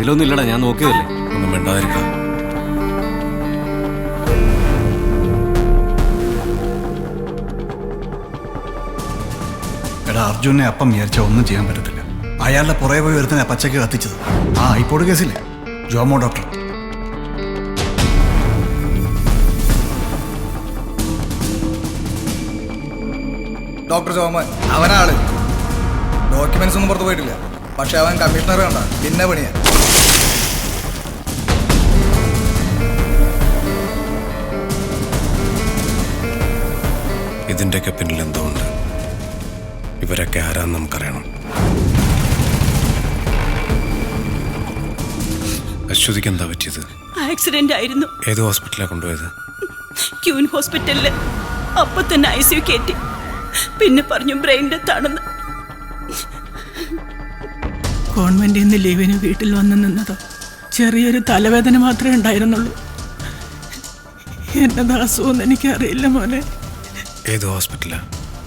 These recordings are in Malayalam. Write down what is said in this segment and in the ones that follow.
ഇതിലൊന്നും ഇല്ലടാ, ഞാൻ നോക്കിയതല്ലേ. ഒന്നും വേണ്ടാതിരിക്കാം. എടാ, അർജുനെ അപ്പം വിചാരിച്ചാൽ ഒന്നും ചെയ്യാൻ പറ്റത്തില്ല. അയാളുടെ പുറകെ പോയി ഒരുത്തനെ പച്ചക്ക് കത്തിച്ചത് ഇപ്പോൾ കേസില്ലേ, ജോമോ ഡോക്ടർ. ഡോക്ടർ ജോമോൻ അവനാള്. ഡോക്യുമെന്റ്സ് ഒന്നും പുറത്തു പോയിട്ടില്ല, പക്ഷെ അവൻ കമ്മീഷണർ കണ്ട പിന്നെ പണിയാ. ഇതിൻ്റെയൊക്കെ പിന്നിൽ എന്തോ ഉണ്ട്. ഇവരൊക്കെ ആരാന്ന് നമുക്കറിയണം. അശ്വതിക്ക് എന്താ പറ്റിയത്? ആക്സിഡന്റ് ആയിരുന്നു. ഏത് ഹോസ്പിറ്റലാണ് കൊണ്ടുപോയത്? ക്യൂൻ ഹോസ്പിറ്റലില്. അപ്പൊ തന്നെ ICU കയറ്റി. പിന്നെ പറഞ്ഞു ബ്രെയിൻ ഡെത്ത് ആണെന്ന്. ഗവൺമെന്റിൽ നിന്ന് ലീവിന് വീട്ടിൽ വന്ന് നിന്നതോ ചെറിയൊരു തലവേദന മാത്രമേ ഉണ്ടായിരുന്നുള്ളൂ. എന്നതാ അസുഖം എനിക്കറിയില്ല മോനെ. ഏത് ഹോസ്പിറ്റലാ?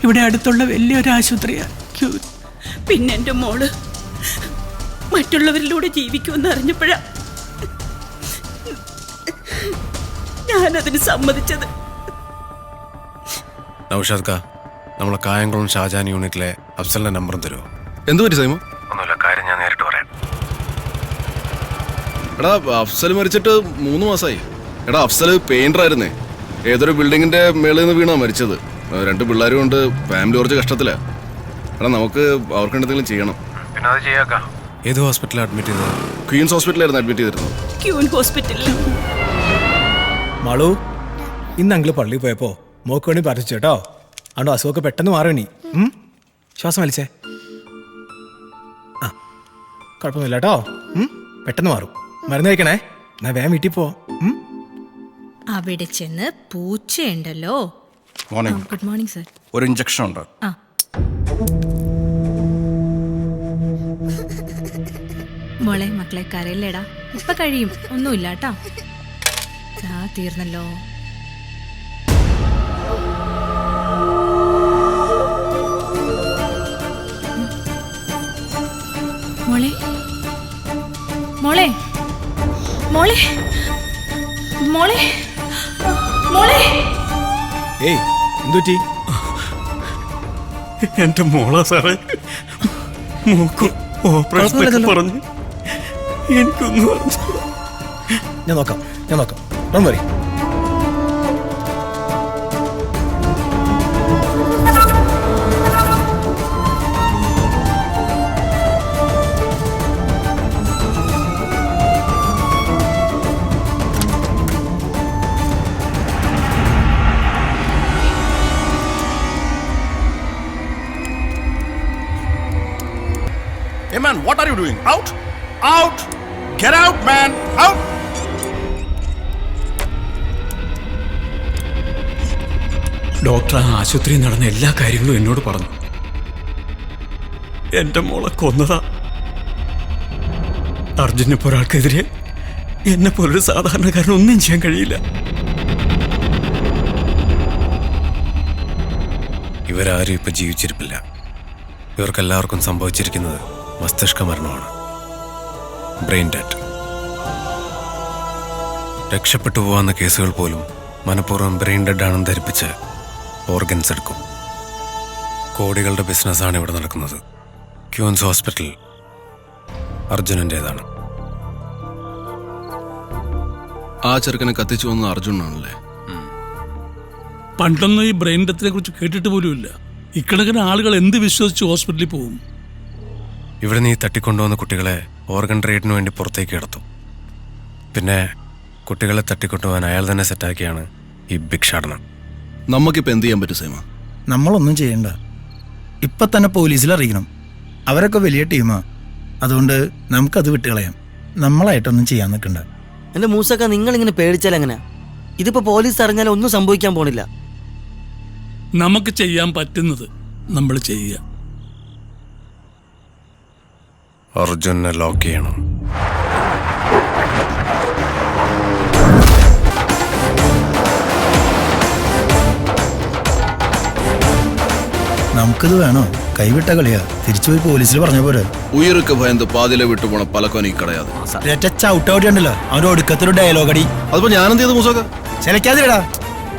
ഇവിടെ അടുത്തുള്ള വലിയൊരു ആശുപത്രിയാ, ക്യൂൻ. പിന്നെ എൻ്റെ മോള് മറ്റുള്ളവരിലൂടെ ജീവിക്കുമെന്ന് അറിഞ്ഞപ്പോഴാ ഞാനതിന് സമ്മതിച്ചത്. നൗഷാദ് കാ, നമ്മളെ കായംകുളം ഷാജാൻ യൂണിറ്റിലെ അഫ്സലിന്റെ നമ്പറും തരുമോ? എന്ത് പറ്റി സൈമോ? ഒന്നുമില്ല, കാര്യം ഞാൻ നേരിട്ട് പറയാം. എടാ, അഫ്സൽ മരിച്ചിട്ട് 3 മാസമായി. എടാ, അഫ്സൽ പെയിന്റർ ആയിരുന്നേ. ഏതൊരു ബിൽഡിങ്ങിന്റെ മേളിൽ നിന്ന് വീണാ മരിച്ചത്. 2 പിള്ളേരും കൊണ്ട് ഫാമിലി കുറച്ച് കഷ്ടത്തിലാ. എടാ, നമുക്ക് അവർക്ക് എന്തെങ്കിലും ചെയ്യണം. പിന്നെ അത് ചെയ്യാക്കാം. ഏത് ഹോസ്പിറ്റലിൽ അഡ്മിറ്റ് ചെയ്തത്? ക്വീൻസ് ഹോസ്പിറ്റലായിരുന്നു അഡ്മിറ്റ് ചെയ്തിരുന്നത്. ക്യൂൻ ഹോസ്പിറ്റലിൽ. മാളു, ഇന്ന് അങ്കിള് പള്ളിയിൽ പോയപ്പോ മോക്ക് വേണ്ടി പ്രാർത്ഥിച്ചു കേട്ടോ. അതുകൊണ്ട് അസുഖമൊക്കെ പെട്ടെന്ന് മാറണി. ശ്വാസം വലിച്ചേ. ആ, കുഴപ്പമൊന്നുമില്ല കേട്ടോ. പെട്ടെന്ന് മാറും. മരുന്ന് കഴിക്കണേ. എന്നാ വേഗം വീട്ടിൽ പോ. അവിടെ ചെന്ന് പൂച്ചയുണ്ടല്ലോ. മോർണിംഗ്. Good morning sir. ഒരു ഇഞ്ചക്ഷൻ ഉണ്ട്. ആ, മോളെ മക്കളെ കരയില്ലേടാ, ഇപ്പൊ കഴിയും. ഒന്നുമില്ല കേട്ടോ. തീർന്നല്ലോ. മോളെ മോളെ മോളെ മോളെ മോളെ. ഏയ്, എന്തുറ്റി? എന്റെ മോളാ സാറേ. മോക്ക് ഓപ്പറേഷൻ പറഞ്ഞു. എനിക്കൊന്നും ഞാൻ നോക്കാം. Don't worry. Hey man, what are you doing? Out! Out! Get out, man! Out! Doctor ആ ആശുപത്രിയിൽ നടന്ന എല്ലാ കാര്യങ്ങളും എന്നോട് പറഞ്ഞു. എന്റെ മോളെ കൊന്നതാ. അർജുനെ ഒരാൾക്കെതിരെ എന്നെ പോലൊരു സാധാരണക്കാരൻ ഒന്നും ചെയ്യാൻ കഴിയില്ല. ഇവരാരും ഇപ്പൊ ജീവിച്ചിരിപ്പില്ല. ഇവർക്കെല്ലാവർക്കും സംഭവിച്ചിരിക്കുന്നത് മസ്തിഷ്ക മരണമാണ്, ബ്രെയിൻ ഡെത്ത്. രക്ഷപ്പെട്ടു പോകാവുന്ന കേസുകൾ പോലും മനഃപൂർവ്വം ബ്രെയിൻ ഡെഡ് ആണെന്ന് ധരിപ്പിച്ച് ഓർഗൻസ് എടുക്കും. കോടികളുടെ ബിസിനസ്സാണ് ഇവിടെ നടക്കുന്നത്. ക്യൂൻസ് ഹോസ്പിറ്റൽ അർജുനൻ്റേതാണ്. ആ ചെറുക്കനെ കത്തിച്ചു വന്നത് അർജുനാണല്ലേ? പണ്ടൊന്നും ഈ ബ്രെയിൻ ഡെത്തിനെ കുറിച്ച് കേട്ടിട്ട് പോലുമില്ല. ഇക്കണക്കിന് ആളുകൾ എന്ത് വിശ്വസിച്ച് ഹോസ്പിറ്റലിൽ പോകും? ഇവിടെ നീ തട്ടിക്കൊണ്ടുവന്ന കുട്ടികളെ ഓർഗൻ ട്രേഡിന് വേണ്ടി പുറത്തേക്ക് കിടത്തും. പിന്നെ കുട്ടികളെ തട്ടിക്കൊണ്ടുപോകാൻ അയാൾ തന്നെ സെറ്റാക്കിയാണ് ഈ ഭിക്ഷാടനം. നമുക്കിപ്പോൾ എന്ത് ചെയ്യാൻ പറ്റും സൈമ? നമ്മളൊന്നും ചെയ്യണ്ട. ഇപ്പം തന്നെ പോലീസിൽ അറിയിക്കണം. അവരൊക്കെ വലിയ ടീമാ. അതുകൊണ്ട് നമുക്കത് വിട്ടുകളയാം. നമ്മളായിട്ടൊന്നും ചെയ്യാൻ നിൽക്കണ്ട. എൻ്റെ മൂസക്ക, നിങ്ങളിങ്ങനെ പേടിച്ചാൽ എങ്ങനെ? ഇതിപ്പോ പോലീസ് അറിഞ്ഞാൽ ഒന്നും സംഭവിക്കാൻ പോണില്ല. നമുക്ക് ചെയ്യാൻ പറ്റുന്നത് നമ്മൾ ചെയ്യുക. അർജുനെ ലോക്ക് ചെയ്യണം. നമുക്കിത് വേണോ? കൈവിട്ട കളിയാ. തിരിച്ചുപോയി പോലീസിൽ പറഞ്ഞ പോരെ. ഉയർക്ക് ഭയന്ന് പാതിലെ വിട്ടു പോണ പലക്കോനെ കടയാതെ ചവിട്ടൗട്ടി ഉണ്ടല്ലോ അവന്റെ ഒടുക്കത്തൊരു ഡയലോഗ് അടി. അതിപ്പോ ഞാനെന്ത് ചെയ്തു മൂസാക്ക? ചിലക്കാതിരടാ.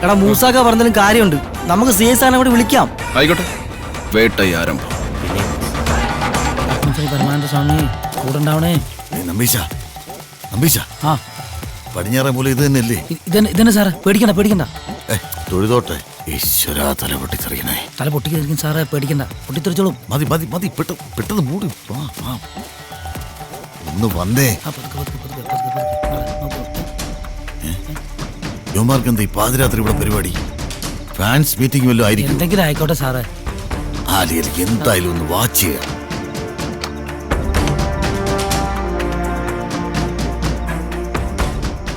എടാ മൂസാക്ക പറഞ്ഞാലും കാര്യമുണ്ട്. നമുക്ക് CS ആനെ കൂടി വിളിക്കാം. ആയിക്കോട്ടെ, വേട്ടയാരംഭം. പരമാനന്ദ സ്വാമി കൂടെ ഉണ്ടാവണേ. പടിഞ്ഞാറ പോലെ ഇത് തന്നെയല്ലേ? ഇതന്നെ സാറേ, പേടിക്കണ്ട. തൊഴുതോട്ടെ. ഈശ്വര, തല പൊട്ടിത്തെറിക്കണേ. തല പൊട്ടിക്കെറിക്കും സാറേ, പേടിക്കണ്ട, പൊട്ടിത്തെറിച്ചോളും. മതി പെട്ടെന്ന് മൂടി. ഒന്ന് വന്നേ. യുവമാർക്ക് എന്താ ഈ പാതിരാത്രി ഇവിടെ പരിപാടി? ഫാൻസ് മീറ്റിംഗ് വല്ലതും ആയിരിക്കും. എന്തെങ്കിലും ആയിക്കോട്ടെ സാറേ. ആലിയലിക്ക് എന്തായാലും ഒന്ന് വാച്ച് ചെയ്യാം.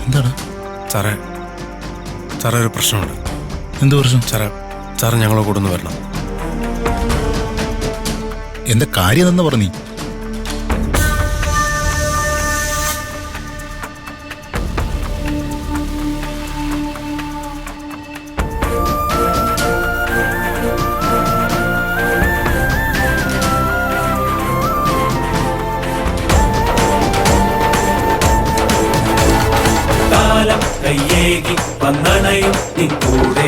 എന്താടാ സാറേ ഒരു പ്രശ്നമുണ്ട്. എന്ത് പ്രശ്നം? സാറേ ഞങ്ങളെ കൂടെ ഒന്ന് വരണം. എന്താ കാര്യം എന്ന് പറഞ്ഞു? കയ്യേകി വന്നണയും നിൻകൂടെ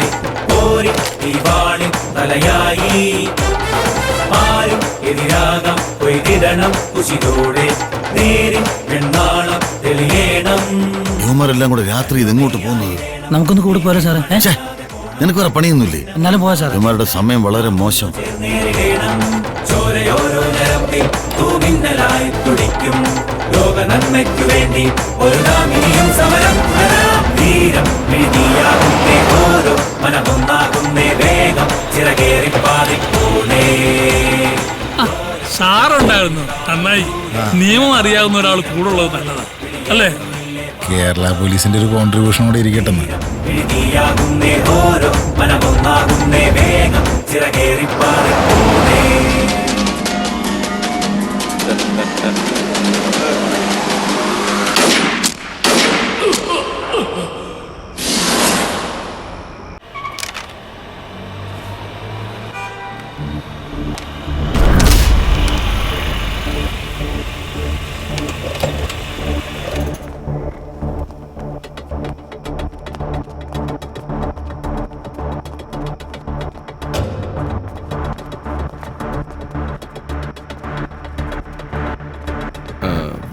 പോരി തീവാണിൻ തലയായി ആരും എതിരാകാം കൊയ്തിടണം കുശിതോടെ നേരിൻ വെണ്ണാളം തെളിയണം. യുവമാരെല്ലാം കൂടെ രാത്രി ഇതെങ്ങോട്ട് പോകുന്നത്? നമുക്കൊന്ന് കൂടെ പോരാ സാറേ. നിനക്ക് വേറെ പണിയൊന്നുമില്ലേ? എന്നാലും പോവാ സാറേ. യുവമാരുടെ സമയം വളരെ മോശം. ചോരയോരോ ഞരമ്പിൽ തൂമിന്നലായി തുടിക്കും. ലോക നന്മയ്ക്കു വേണ്ടി ഒരു നാമിനിയും സമരം തുടരാം. ധീരം എഴുതിയാകുന്നേ ഓരോ മനമൊന്നാകുന്നേ വേഗം ചിറകേറി പാതിപ്പോണേ. സാറുണ്ടായിരുന്നു, നന്നായി. നിയമം അറിയാവുന്ന ഒരാൾ കൂടെ ഉള്ളത് നല്ലതാണ് അല്ലേ? കേരള പോലീസിന്റെ ഒരു കോൺട്രിബ്യൂഷൻ കൂടെ ഇരിക്കട്ടെ. എഴുതിയാകുന്നേ ഓരോ മനമൊന്നാകുന്നേ വേഗം ചിറകേറി പാതിപ്പോണേ.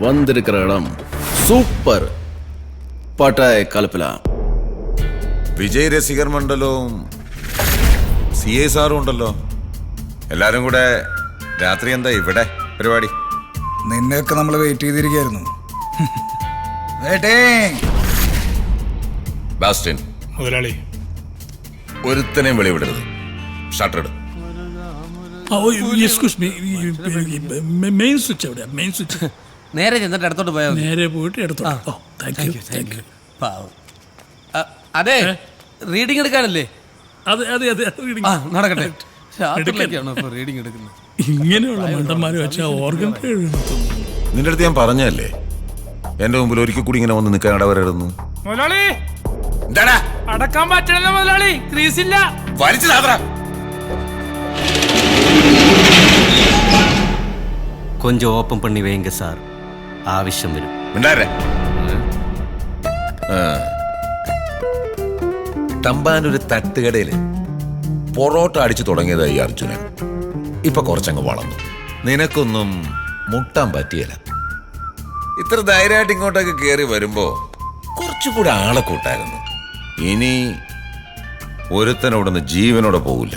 வந்திருக்கிற இடம் സൂപ്പർ പട്ടായ കലപ്പില. വിജയ് രസികർ മണ്ഡലവും CA സാറും ഉണ്ടല്ലോ. എല്ലാരും കൂടെ രാത്രി എന്താ ഇവിടെ പരിപാടി? നിന്നെയൊക്കെ നമ്മൾ വെയിറ്റ് ചെയ്തിരിക്കായിരുന്നു. ബാസ്റ്റിൻ മുതലാളി, ഒരുത്തനെയും വെളിവിടരുത്. ഷട്ടർ ഇട്. മെയിൻ സ്വിച്ച് എവിടെയാ? മെയിൻ സ്വിച്ച് നേരെ ചെന്നിട്ട് അടുത്തോട്ട് പോയാൽ നേരെ പോയിട്ട് എടുത്തോ. Thank you. അതെ, റീഡിംഗ് എടുക്കാനല്ലേ? അതെ നടക്കട്ടെ. റീഡിംഗ് എടുക്കുന്നത് ഇങ്ങനെയുള്ള മണ്ടന്മാരെ വെച്ചാൽ ഓർഗൻ നിന്റെ അടുത്ത് ഞാൻ പറഞ്ഞല്ലേ എന്റെ മുമ്പിൽ ഒരിക്കൽ കൂടി ഇങ്ങനെ വന്ന് നിൽക്കാൻ ഇടവരരുന്നു. മുതലാളി അടക്കാൻ പറ്റണല്ലോ മുതലാളി, ക്രീസില്ല. கொஞ்சம் ஓப்பன் பண்ணி வைங்க சார், ஆവശ്യം വരും. തമ്പാനൊരു തട്ടുകടയില് പൊറോട്ട അടിച്ചു തുടങ്ങിയതായി അർജുനൻ. ഇപ്പൊ കുറച്ചങ്ങ് വളർന്നു. നിനക്കൊന്നും മുട്ടാൻ പറ്റിയല്ല. ഇത്ര ധൈര്യമായിട്ട് ഇങ്ങോട്ടൊക്കെ കയറി വരുമ്പോ കുറച്ചുകൂടെ ആളെ കൂട്ടായിരുന്നു. ഇനി ഒരുത്തനോടൊന്ന് ജീവനോടെ പോകില്ല.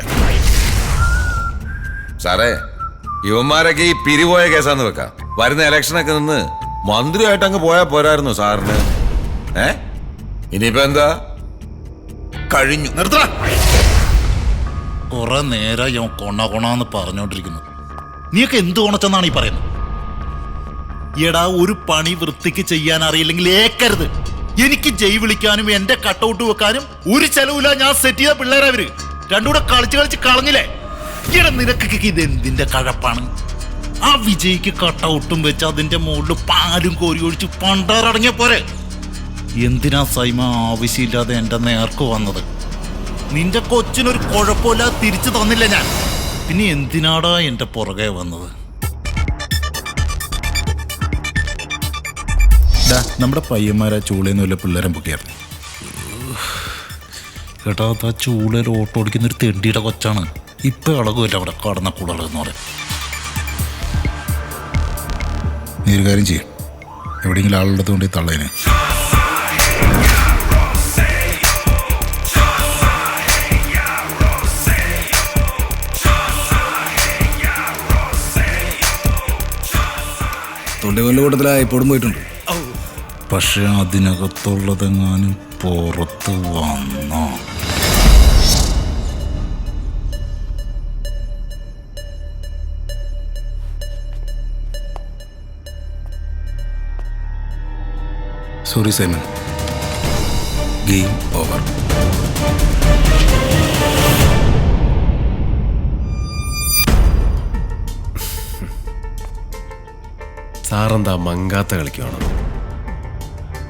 സാറേ, ഇവന്മാരൊക്കെ ഈ പിരിപോയ കേസാന്ന് വെക്കാം. വരുന്ന ഇലക്ഷനൊക്കെ നിന്ന് മന്ത്രിയായിട്ട് അങ്ങ് പോയാൽ പോരായിരുന്നു സാറിന്. ഇനിയിപ്പോ എന്താ? കഴിഞ്ഞു. നിർത്തണ. കുറെ നേരം ഞാൻ കൊണാന്ന് പറഞ്ഞോണ്ടിരിക്കുന്നു. നീയൊക്കെ എന്ത് കൊണച്ചെന്നാണ് ഈ പറയുന്നത്? എടാ, ഒരു പണി വൃത്തിക്ക് ചെയ്യാൻ അറിയില്ലെങ്കിൽ ഏക്കരുത്. എനിക്ക് ജയ് വിളിക്കാനും എന്റെ കട്ടൗട്ട് വെക്കാനും ഒരു ചെലവില്ല. ഞാൻ സെറ്റ് ചെയ്ത പിള്ളേരവര് രണ്ടുകൂടെ കളിച്ച് കളഞ്ഞില്ലേ? എടാ, നിനക്കൊക്കെ ഇത് എന്തിന്റെ കഴപ്പാണ്? ആ വിജയ്ക്ക് കട്ടൗട്ടും വെച്ച് അതിന്റെ മുകളിൽ പാലും കോരി ഒഴിച്ച് പണ്ടാറടങ്ങിയ പോരെ. എന്തിനാ സൈമ ആവശ്യമില്ലാതെ എന്റെ നേർക്ക് വന്നത്? നിന്റെ കൊച്ചിനൊരു കുഴപ്പമില്ലാതെ തിരിച്ചു തന്നില്ല ഞാൻ. പിന്നെ എന്തിനാടാ എന്റെ പുറകെ വന്നത്? നമ്മുടെ പയ്യന്മാരാ ചൂളേന്ന് വല്ല പിള്ളേരെ പൊക്കിയായിരുന്നു. കേട്ടാ ആ ചൂളയിൽ ഓട്ടോ ഓടിക്കുന്ന ഒരു തെണ്ടിയുടെ കൊച്ചാണ്. ഇപ്പൊ ഇളകുമല്ല അവിടെ കടന്ന കൂടളെന്ന് പറയും. നീ ഒരു കാര്യം ചെയ്യും, എവിടെയെങ്കിലും ആളുടെ കൊണ്ട് തള്ളേനെ. തൊണ്ടികൊല്ല കൂട്ടത്തിലായി ഇപ്പോഴും പോയിട്ടുണ്ട്. പക്ഷെ അതിനകത്തുള്ളതെങ്ങാനും പുറത്ത് വന്നോ? Sorry Simon, game over. സാറെന്താ മങ്കാത്ത കളിക്കുവാണോ?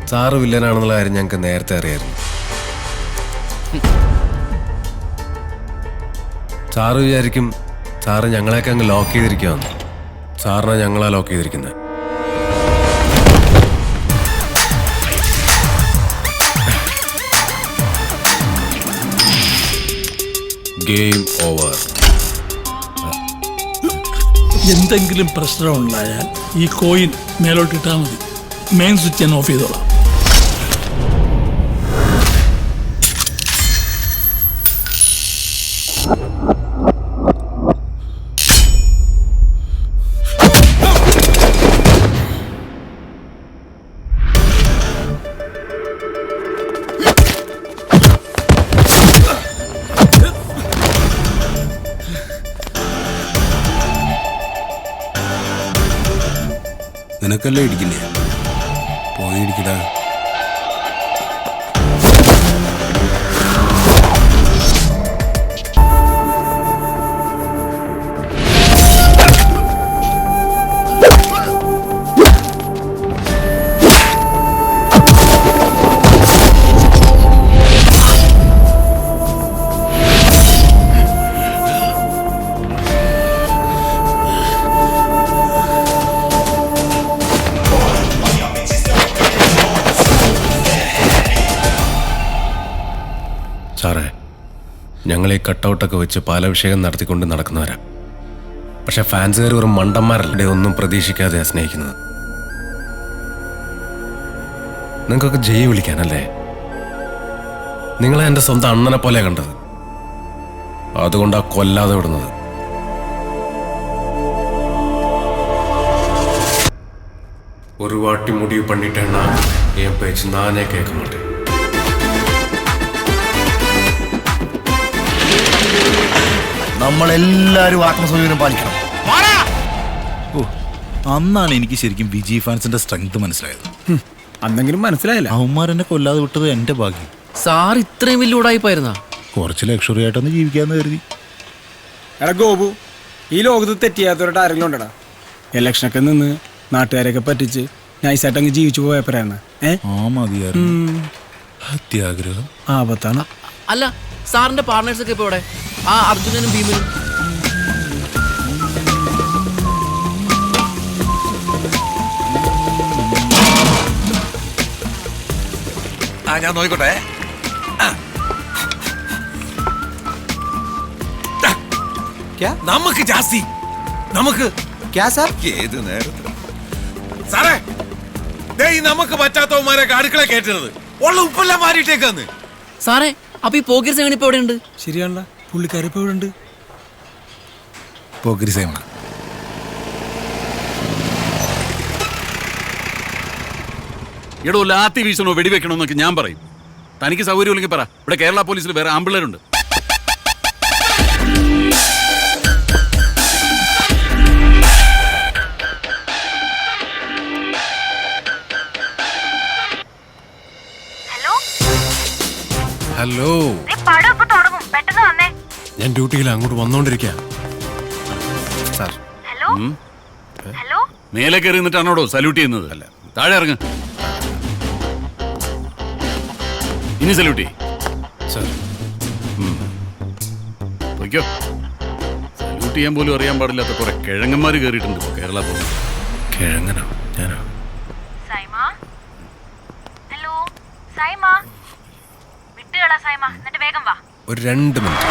സാറ് വില്ലനാണെന്നുള്ള കാര്യം ഞങ്ങൾക്ക് നേരത്തെ അറിയായിരുന്നു. സാറ് വിചാരിക്കും സാറ് ഞങ്ങളെയൊക്കെ അങ്ങ് ലോക്ക് ചെയ്തിരിക്കുവാന്ന്. സാറിനെ ഞങ്ങളാ ലോക്ക് ചെയ്തിരിക്കുന്നത്. Game over. എന്തെങ്കിലും പ്രശ്നം ഉണ്ടായാൽ ഈ കോയിൻ മേലോട്ടിട്ടാൽ മതി. മെയിൻ സ്വിച്ച് ഞാൻ ഓഫ് ചെയ്തോളാം. നിനക്കല്ലേ ഇടിക്കില്ലേ? പോയി ഇടിക്കടാ. സാറേ, ഞങ്ങൾ ഈ കട്ടൗട്ടൊക്കെ വെച്ച് പാലഭിഷേകം നടത്തിക്കൊണ്ട് നടക്കുന്നവരാ. പക്ഷെ ഫാൻസുകാർ വെറും മണ്ടന്മാരല്ലേ, ഒന്നും പ്രതീക്ഷിക്കാതെ സ്നേഹിക്കുന്നത്. നിങ്ങൾക്കൊക്കെ ജയ് വിളിക്കാനല്ലേ? നിങ്ങളെ എൻ്റെ സ്വന്തം അണ്ണനെ പോലെ കണ്ടത്, അതുകൊണ്ടാ കൊല്ലാതെ വിടുന്നത്. ഒരു വാട്ടി മുടി പണിട്ടെണ്ണ എൻ പേച്ച് നാനേ കേൾക്ക മാട്ടേ. നമ്മളെല്ലാരും ആത്മസംയമനം പാലിക്കണം. ഓ, അന്നാണ് എനിക്ക് ശരിക്കും വിജയ് ഫാൻസിന്റെ സ്ട്രെങ്ത് മനസ്സിലായത്. അന്നെങ്കിലും മനസ്സിലായില്ല. അവന്മാരെന്നെ കൊല്ലാതെ വിട്ടത് എന്റെ ഭാഗ്യം. സാർ ഇത്രയും വലിയ ഉടായിപ്പായിരുന്നാ? കുറച്ച് ലക്ഷറി ആയിട്ടൊന്ന് ജീവിക്കാന്ന് കരുതി. എടാ ഗോപു, ഈ ലോകത്ത് തെറ്റിയാത്തവരുടെ ആരെങ്കിലും ഉണ്ടടാ? ഇലക്ഷനൊക്കെ നിന്ന് നാട്ടുകാരെയൊക്കെ പറ്റിച്ച് നൈസായിട്ട് ജീവിച്ചു പോയപ്പോഴാണ്. ആ മതിയായിരുന്നു. അത്യാഗ്രഹം ആപത്താണ്. അല്ല, സാറിന്റെ പാർട്ട്നേഴ്സ് ഒക്കെ ഇപ്പൊ ഇവിടെ? ആ അർജുനനും ഭീമനും. ഞാൻ നോക്കട്ടെ. നമുക്ക് ജാസ്തി, നമുക്ക് ഏത് നേരത്തെ സാറേ നമുക്ക് പറ്റാത്തവന്മാരെ അടുക്കള കയറ്റുന്നത് ഉള്ള ഉപ്പെല്ലാം മാറിയിട്ടേക്കാന്ന്. സാറേ, അപ്പൊ ഈ പോക്കർ സേവൻ ഇപ്പൊ എവിടെ ഉണ്ട്? ശരിയാണല്ലോ, പുള്ളിക്കാരി ഇപ്പൊ എവിടെ ഉണ്ട്? പോക്കിരി സേവന. എടോ, ലാത്തി വീശണോ വെടിവെക്കണോന്നൊക്കെ ഞാൻ പറയും. തനിക്ക് സൗകര്യം ഇല്ലെങ്കിൽ പറ. ഇവിടെ കേരള പോലീസിൽ വേറെ ആമ്പിള്ളേരുണ്ട്. ഹലോ, ഞാൻ ഡ്യൂട്ടിയിൽ അങ്ങോട്ട് വന്നോണ്ടിരിക്കുക. മേലെ കയറി നിന്നിട്ടാണോടോ സല്യൂട്ട് ചെയ്യുന്നത്? അല്ല, താഴെ ഇറങ്ങ. ഇനി സല്യൂട്ട് ചെയ്യ്. പൊയ്ക്കോ. സല്യൂട്ട് ഷൂട്ട് ചെയ്യാൻ പോലും അറിയാൻ പാടില്ലാത്ത കുറെ കിഴങ്ങന്മാർ കയറിയിട്ടുണ്ട് ഇപ്പൊ കേരള പോലീസ്. കിഴങ്ങനോ? ഞാനോ? ഹലോ സൈമ വിട്ടുകളാ സൈമ എന്നിട്ട് വേഗം വാ. ഒരു 2 മിനിറ്റ്.